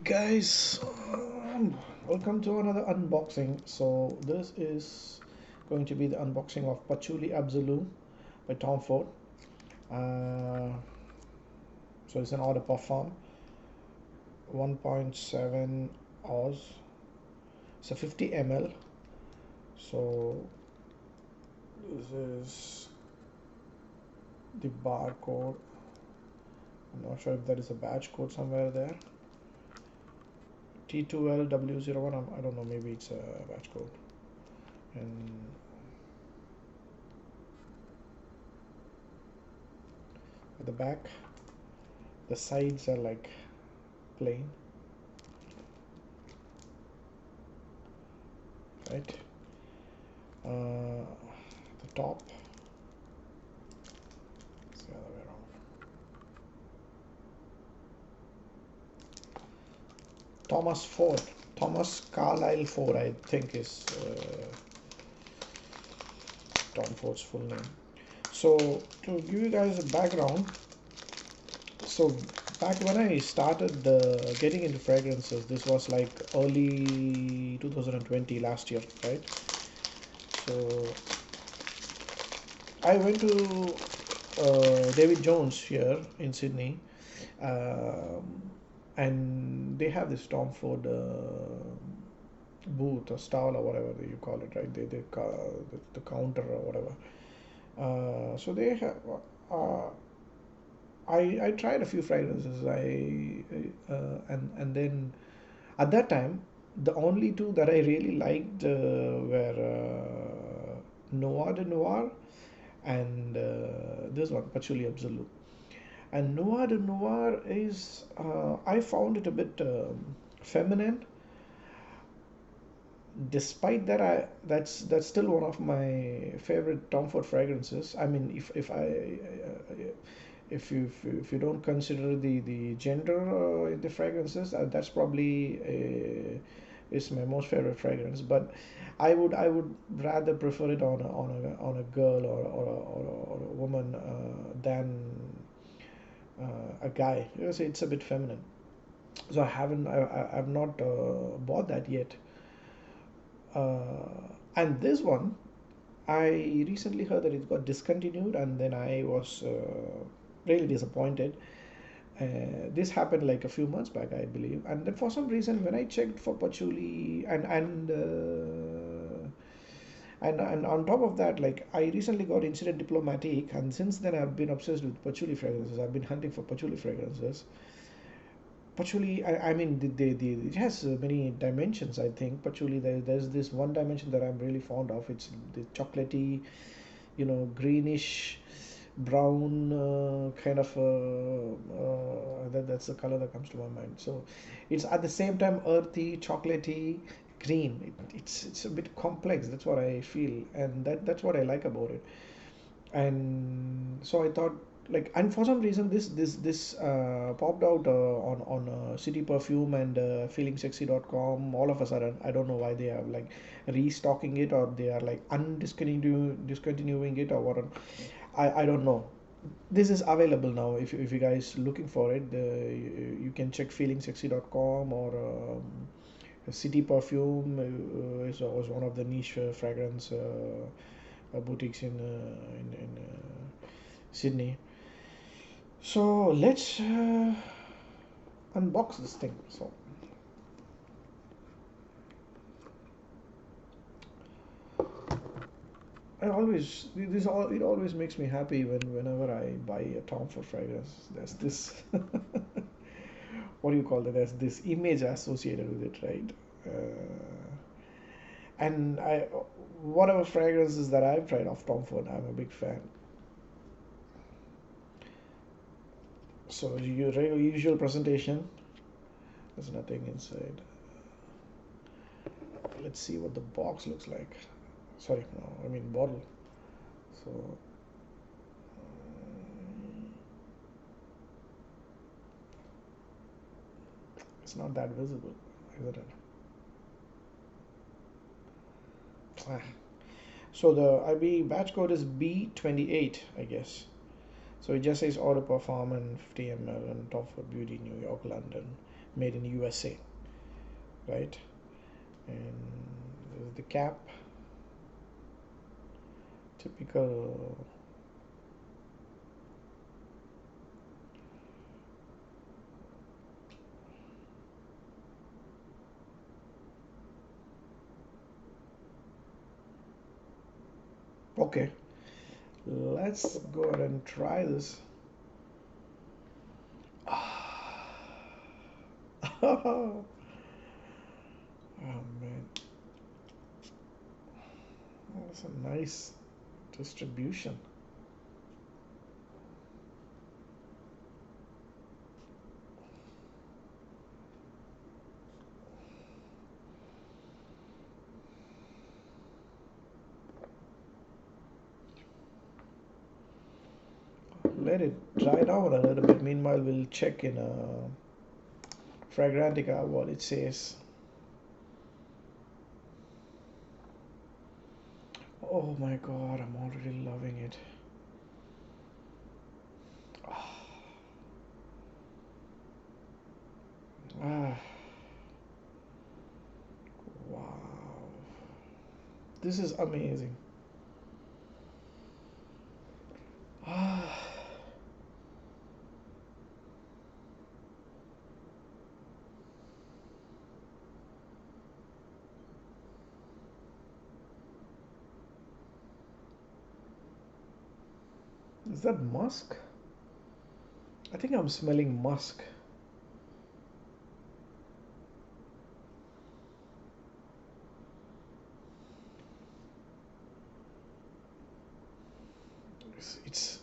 Guys, welcome to another unboxing. So this is going to be the unboxing of Patchouli Absolu by Tom Ford. Uh, so it's an eau de parfum, 1.7 oz. It's a 50 ml. So this is the barcode. I'm not sure if there is a batch code somewhere there. T2LW01. I don't know. Maybe it's a batch code. And at the back, the sides are like plain, right? The top, it's the other way around. Thomas Ford, Thomas Carlyle Ford, I think is Tom Ford's full name. So to give you guys a background, so back when I started getting into fragrances, this was like early 2020, last year, right? So I went to David Jones here in Sydney, um, and they have this Tom Ford booth or stall or whatever you call it, right? The counter or whatever. So they have. Uh, I tried a few fragrances. And then at that time, the only two that I really liked were Noir de Noir and this one, Patchouli Absolu. And Noir de Noir is, I found it a bit feminine. Despite that, that's still one of my favorite Tom Ford fragrances. I mean, if you don't consider the gender in the fragrances, that's probably is my most favorite fragrance. But I would rather prefer it on a girl or a woman than a guy, because it's a bit feminine. So I've not bought that yet. And this one, I recently heard that it got discontinued, and then I was really disappointed. This happened like a few months back, I believe. And then for some reason, when I checked for patchouli and on top of that, like I recently got Incident Diplomatique, and since then I've been obsessed with patchouli fragrances. I've been hunting for patchouli fragrances. Patchouli, I mean, it has many dimensions. I think patchouli. There's this one dimension that I'm really fond of. It's the chocolatey, greenish brown kind of that's the color that comes to my mind. So it's at the same time earthy, chocolatey, green. It's a bit complex. That's what I feel, and that's what I like about it. And so I thought, like, and for some reason this popped out on City Perfume and feelingsexy.com all of a sudden. I don't know why they are like restocking it, or they are like discontinuing it, or what. I don't know. This is available now. If you guys looking for it, you can check feelingsexy.com or City Perfume was one of the niche fragrance boutiques in Sydney. So let's unbox this thing. So I always this all it always makes me happy whenever I buy a Tom Ford fragrance. There's this what do you call it? There's this image associated with it, right? And I whatever fragrances that I've tried of Tom Ford, I'm a big fan. So your usual presentation. There's nothing inside. Let's see what the box looks like. Sorry, no, I mean bottle. So it's not that visible, isn't it? Ah. So the IB batch code is B28, I guess. So it just says Eau de Parfum and 50 ml and Top for Beauty, New York, London. made in USA, right? And the cap, typical. Okay, let's go ahead and try this. Oh man, that's a nice distribution. Let it dry down a little bit. Meanwhile, we'll check in Fragrantica what it says. Oh my god, I'm already loving it. Ah, wow. This is amazing. Ah, is that musk? I think I'm smelling musk. It's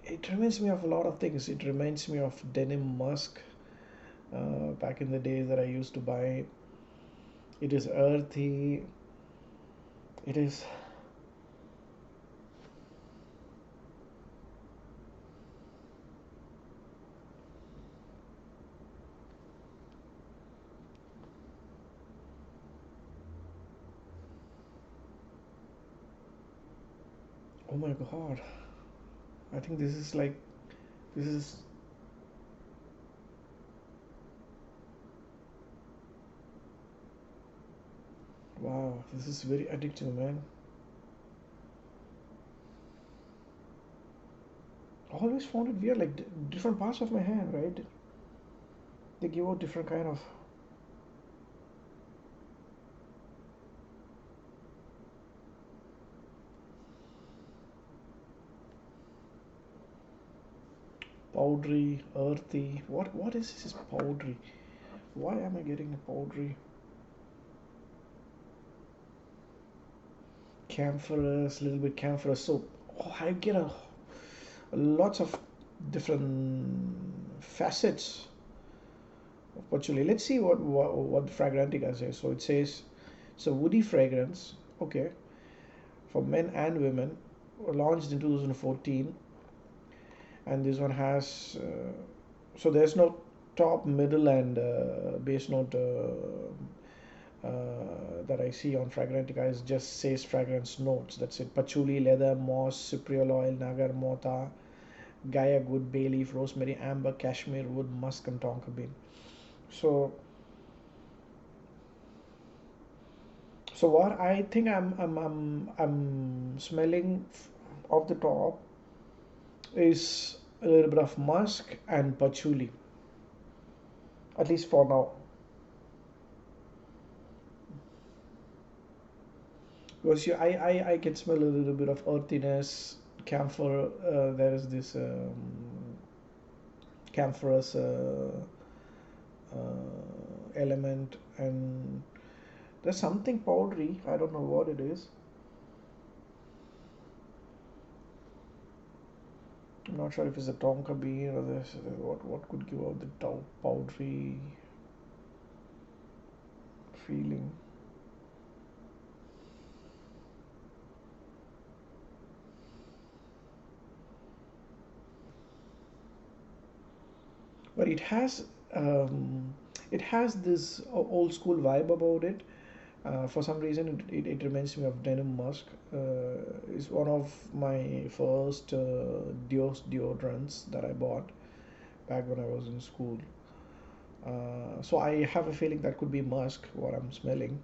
it reminds me of a lot of things. It reminds me of denim musk back in the days that I used to buy. It is earthy. It is. Oh my god. I think this is like. This is. Wow. This is very addictive, man. I always found it weird, like different parts of my hand, right? They give out different kind of powdery, earthy. What is this powdery? Why am I getting a powdery? Camphorous, little bit camphorous. So I get a lots of different facets of patchouli. Let's see what the Fragrantica says. So it says it's a woody fragrance. Okay, for men and women, launched in 2014, and this one has so there's no top, middle, and base note that I see on Fragrantica. Is just says fragrance notes. That's it: patchouli, leather, moss, cypriol oil, nagar mota, Gaia wood, bay leaf, rosemary, amber, cashmere wood, musk, and tonka bean. So, so what I think I'm smelling off the top is a little bit of musk and patchouli, at least for now. Because I can smell a little bit of earthiness, camphor. There is this camphorous element, and there's something powdery. I don't know what it is. I'm not sure if it's a tonka bean or this. What could give out the powdery feeling. But um, it has this old school vibe about it. For some reason, it reminds me of Denim Musk. It's one of my first deodorants that I bought back when I was in school. So I have a feeling that could be musk, what I'm smelling.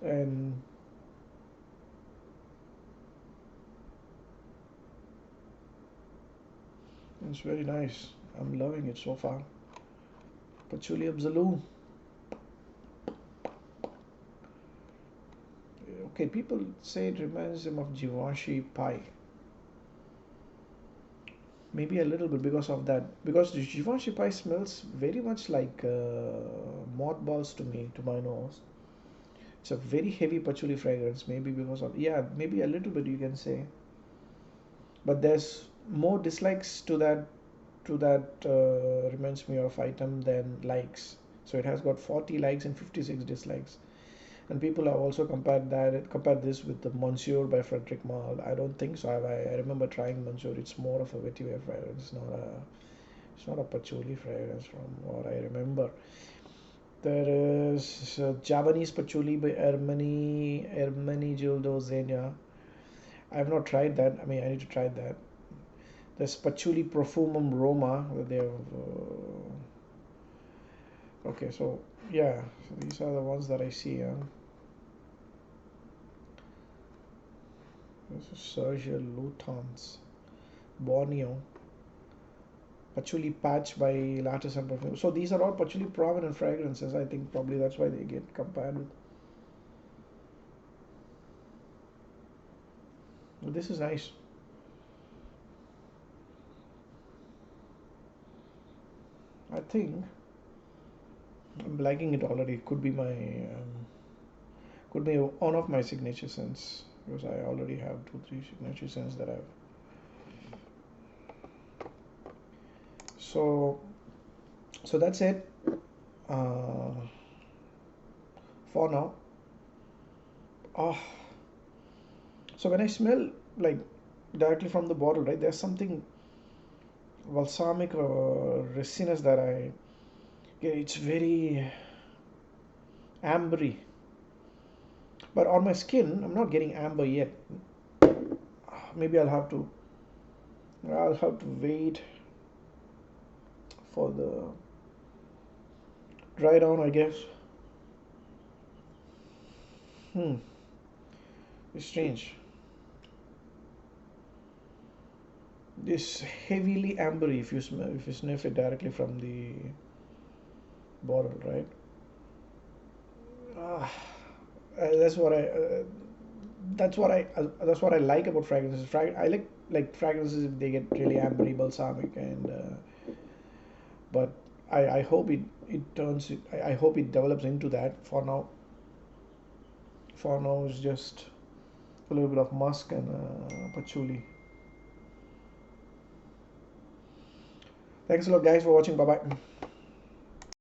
And it's very nice. I'm loving it so far. Patchouli Absolu. Okay, people say it reminds them of Givenchy pie. Maybe a little bit because of that. Because the Givenchy pie smells very much like mothballs to me, to my nose. It's a very heavy patchouli fragrance. Maybe because of, yeah, maybe a little bit you can say. But there's more dislikes to that reminds me of item than likes. So it has got 40 likes and 56 dislikes. And people have also compared this with the Monsieur by Frederic Malle. I don't think so. I remember trying Monsieur. It's more of a vetiver fragrance. It's not a patchouli fragrance from what I remember. There is Javanese patchouli by Ermenegildo Zegna. I have not tried that. I mean, I need to try that. There's Patchouli Profumum Roma. They have, okay, so yeah, so these are the ones that I see. This is Sergio Lutens, Borneo, Patchouli Patch by L'artisan Perfume. So these are all patchouli prominent fragrances. I think probably that's why they get compared with. But this is nice. I think I'm liking it already. It could be one of my signature scents because I already have two, three signature scents that I've. So that's it uh, for now. Oh, so when I smell like directly from the bottle, right? There's something balsamic or resinous that I. Yeah, it's very ambery, but on my skin, I'm not getting amber yet. Maybe I'll have to wait for the dry down, I guess. Hmm, it's strange. This heavily ambery if you smell if you sniff it directly from the bottle, right? Ah, that's what that's what I like about fragrances. I like fragrances if they get really ambery, balsamic, and but I hope I hope it develops into that. For now, it's just a little bit of musk and patchouli. Thanks a lot, guys, for watching. Bye bye.